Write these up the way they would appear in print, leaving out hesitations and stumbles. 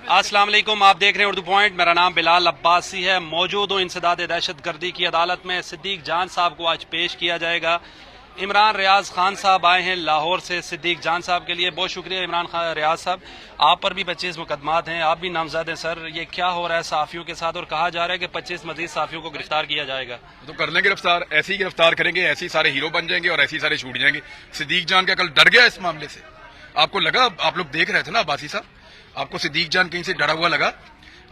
अस्सलाम वालेकुम, आप देख रहे हैं उर्दू पॉइंट। मेरा नाम बिलाल अब्बासी है। मौजूद हूँ इंसदाद दहशत गर्दी की अदालत में। सिद्दीक जान साहब को आज पेश किया जाएगा। इमरान रियाज खान साहब आए हैं लाहौर से सिद्दीक जान साहब के लिए। बहुत शुक्रिया इमरान खान रियाज साहब, आप पर भी 25 मुकदमात हैं, आप भी नामजद हैं। सर, ये क्या हो रहा है सहाफ़ियों के साथ, और कहा जा रहा है कि 25 मजीद सहाफ़ियों को गिरफ्तार किया जाएगा। तो कर लें गिरफ्तार, ऐसे ही गिरफ्तार करेंगे, ऐसे ही सारे हीरो बन जाएंगे और ऐसे ही सारे छूट जाएंगे। सिद्दीक जान का कल डर गया इस मामले से। आपको लगा, आप लोग देख रहे थे ना अब्बासी साहब, आपको सिद्दीक जान कहीं से डरा हुआ लगा?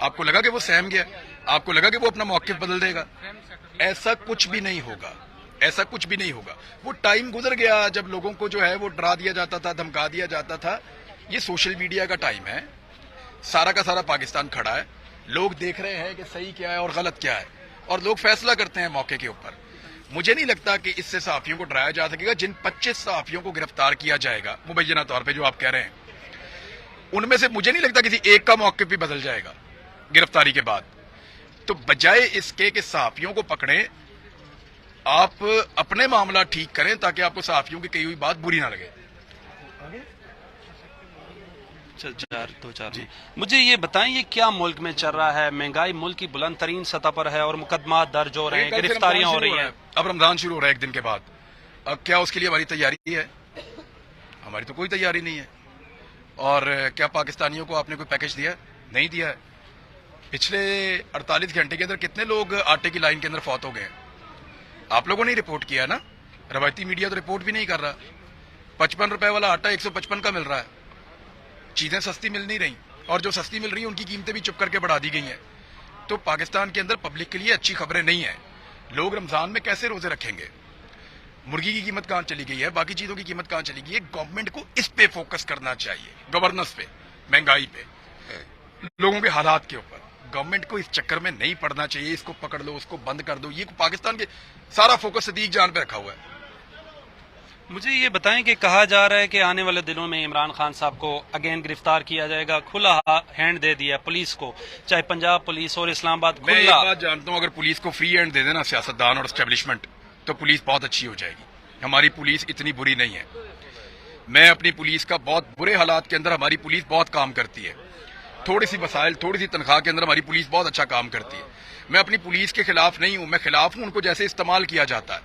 आपको लगा कि वो सहम गया? आपको लगा कि वो अपना मौक़िफ़ बदल देगा? ऐसा कुछ भी नहीं होगा, ऐसा कुछ भी नहीं होगा। वो टाइम गुजर गया जब लोगों को जो है वो डरा दिया जाता था, धमका दिया जाता था। ये सोशल मीडिया का टाइम है, सारा का सारा पाकिस्तान खड़ा है, लोग देख रहे हैं कि सही क्या है और गलत क्या है, और लोग फैसला करते हैं मौके के ऊपर। मुझे नहीं लगता कि इससे सहाफ़ियों को डराया जा सकेगा। जिन 25 सहाफ़ियों को गिरफ्तार किया जाएगा मुबैना तौर पर, जो आप कह रहे हैं, उनमें से मुझे नहीं लगता किसी एक का मौक़िफ़ भी बदल जाएगा गिरफ्तारी के बाद। तो बजाय इसके कि सहाफ़ियों को पकड़ें, आप अपने मामला ठीक करें ताकि आपको सहाफ़ियों की कही हुई बात बुरी ना लगे। जी, मुझे ये बताएं, ये क्या मुल्क में चल रहा है? महंगाई मुल्क की बुलंद तरीन सतह पर है और मुकदमा दर्ज हो रहे हैं, गिरफ्तारियां हो रही हैं। अब रमजान शुरू हो रहा है एक दिन के बाद। अब क्या उसके लिए हमारी तैयारी है? हमारी तो कोई तैयारी नहीं है। और क्या पाकिस्तानियों को आपने कोई पैकेज दिया? नहीं दिया है। पिछले 48 घंटे के अंदर कितने लोग आटे की लाइन के अंदर फौत हो गए हैं? आप लोगों ने रिपोर्ट किया ना, रवायती मीडिया तो रिपोर्ट भी नहीं कर रहा। 55 रुपए वाला आटा 155 का मिल रहा है। चीजें सस्ती मिल नहीं रही, और जो सस्ती मिल रही है उनकी कीमतें भी चुप करके बढ़ा दी गई हैं। तो पाकिस्तान के अंदर पब्लिक के लिए अच्छी खबरें नहीं है। लोग रमजान में कैसे रोजे रखेंगे? मुर्गी की कीमत कहां चली गई है, बाकी चीजों की कीमत कहां चली गई है? गवर्नमेंट को इस पे फोकस करना चाहिए, गवर्नेंस पे, महंगाई पे, लोगों के हालात के ऊपर। गवर्नमेंट को इस चक्कर में नहीं पड़ना चाहिए, इसको पकड़ लो, उसको बंद कर दो। ये पाकिस्तान के सारा फोकस सिद्दीक जान पे रखा हुआ है। मुझे ये बताएं कि कहा जा रहा है कि आने वाले दिनों में इमरान खान साहब को अगेन गिरफ्तार किया जाएगा। खुला हैंड दे दिया पुलिस को, चाहे पंजाब पुलिस और इस्लामाबाद। मैं एक बात जानता हूं, अगर पुलिस को फ्री हैंड दे देना सियासतदान और एस्टेब्लिशमेंट, तो पुलिस बहुत अच्छी हो जाएगी। हमारी पुलिस इतनी बुरी नहीं है। मैं अपनी पुलिस का, बहुत बुरे हालात के अंदर हमारी पुलिस बहुत काम करती है। थोड़ी सी वसाइल, थोड़ी सी तनख्वाह के अंदर हमारी पुलिस बहुत अच्छा काम करती है। मैं अपनी पुलिस के खिलाफ नहीं हूं, मैं खिलाफ हूं उनको जैसे इस्तेमाल किया जाता है।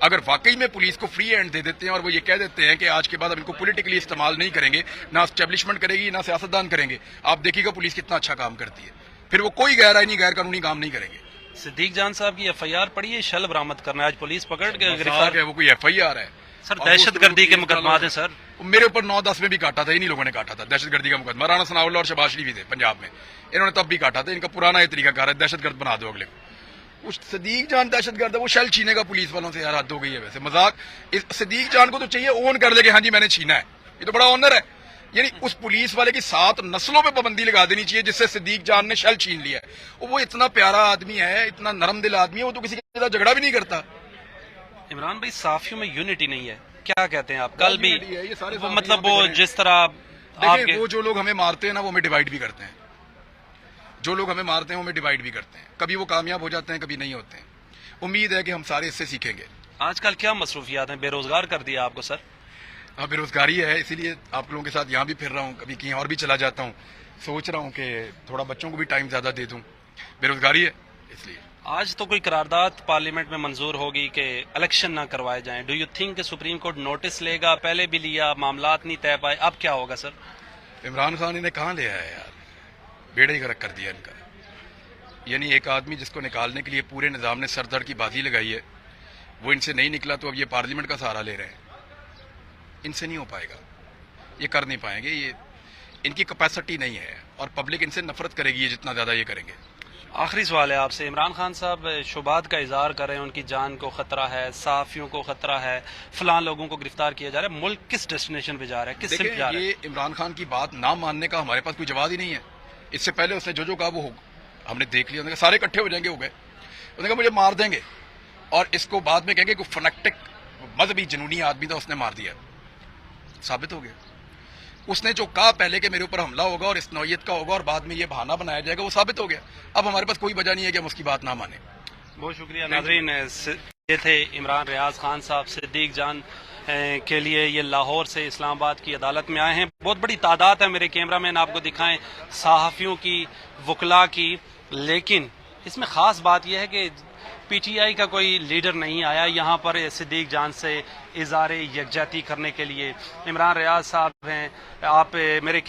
अगर वाकई में पुलिस को फ्री हैंड दे देते हैं और वो ये कह देते हैं कि आज के बाद हम इनको पॉलिटिकली इस्तेमाल नहीं करेंगे, ना एस्टेब्लिशमेंट करेगी ना सियासतदान करेंगे, आप देखिएगा पुलिस कितना अच्छा काम करती है। फिर वो कोई गैर आईनी गैर कानूनी काम नहीं करेंगे। सिद्दीक जान साहब की FIR पड़ी है, शल बरामद करना है, आज पुलिस पकड़ के गिरफ्तार है। वो कोई FIR है सर? दहशतगर्दी के मुकदमा है सर। मेरे ऊपर 9-10 में भी काटा था, इन्हीं लोगों ने काटा था दहशतगर्दी का मुकदमा। राणा सनाउल्लाह और शहबाज शरीफ भी थे पंजाब में, इन्होंने तब भी काटा था। इनका पुराना ये तरीका कार है, दहशतगर्द बना दो अगले को। उस सिद्दीक जान दहशतगर्द है, वो शेल छीनेगा पुलिस वालों से। यार हद हो गई है वैसे, मजाक। इस सिद्दीक जान को तो चाहिए ओन कर ले कि हाँ जी मैंने छीना है, ये तो बड़ा ऑनर है। यानी उस पुलिस वाले की 7 नस्लों पे पाबंदी लगा देनी चाहिए जिससे सिद्दीक जान ने शेल छीन लिया है। वो इतना प्यारा आदमी है, इतना नरम दिल आदमी है, वो तो किसी के साथ झगड़ा भी नहीं करता। इमरान भाई, साफियों में यूनिटी नहीं है, क्या कहते हैं आप? कल भी ये सारे वो मतलब वो जिस तरह देखिए, वो जो लोग हमें मारते हैं ना, वो हमें डिवाइड भी करते हैं। जो लोग हमें मारते हैं वो हमें डिवाइड भी करते हैं। कभी वो कामयाब हो जाते हैं, कभी नहीं होते हैं। उम्मीद है कि हम सारे इससे सीखेंगे। आजकल क्या मसरूफियात हैं? बेरोजगार कर दिया आपको सर? हाँ, बेरोजगारी है, इसीलिए आप लोगों के साथ यहाँ भी फिर रहा हूँ, कभी कहीं और भी चला जाता हूँ। सोच रहा हूँ कि थोड़ा बच्चों को भी टाइम ज्यादा दे दूँ। बेरोजगारी है इसलिए। आज तो कोई करारदाद पार्लियामेंट में मंजूर होगी कि इलेक्शन ना करवाए जाएं। डू यू थिंक कि सुप्रीम कोर्ट नोटिस लेगा? पहले भी लिया, मामलात नहीं तय पाए, अब क्या होगा सर? इमरान खान इन्हें कहाँ ले आया यार, बेड़ा ही गर्क कर दिया इनका। यानी एक आदमी जिसको निकालने के लिए पूरे निजाम ने सरदर्द की बाजी लगाई है, वो इनसे नहीं निकला, तो अब ये पार्लियामेंट का सहारा ले रहे हैं। इनसे नहीं हो पाएगा, ये कर नहीं पाएंगे, ये इनकी कैपेसिटी नहीं है, और पब्लिक इनसे नफरत करेगी ये जितना ज्यादा ये करेंगे। आखिरी सवाल है आपसे। इमरान खान साहब शुबात का इजहार कर रहे हैं, उनकी जान को खतरा है, सहाफियों को खतरा है, फलां लोगों को गिरफ्तार किया जा रहा है। मुल्क किस डेस्टिनेशन पे जा रहा है, किस सिमत जा रहा है? ये इमरान खान की बात ना मानने का हमारे पास कोई जवाब ही नहीं है। इससे पहले उसने जो कहा वो हमने देख लिया। सारे इकट्ठे हो जाएंगे, हो गए। उसने कहा मुझे मार देंगे, और इसको बाद में कहेंगे कोई फनेटिक मजहबी जुनूनी आदमी था, उसने मार दिया। साबित हो गया। उसने जो कहा पहले कि मेरे ऊपर हमला होगा और इस नौयत का होगा और बाद में ये बहाना बनाया जाएगा, वो साबित हो गया। अब हमारे पास कोई वजह नहीं है कि हम उसकी बात ना माने। बहुत शुक्रिया नाज़रीन। ये थे इमरान रियाज खान साहब, सिद्दीक जान کے لیے یہ لاہور سے اسلام آباد کی عدالت میں آئے ہیں. بہت بڑی تعداد ہے, میرے کیمرہ مین آپ کو دکھائیں, صحافیوں کی, وکلاء کی, لیکن اس میں خاص بات یہ ہے کہ پی ٹی آئی کا کوئی لیڈر نہیں آیا یہاں پر صدیق جان سے اظہار یکجہتی کرنے کے لیے. عمران ریاض صاحب ہیں, آپ میرے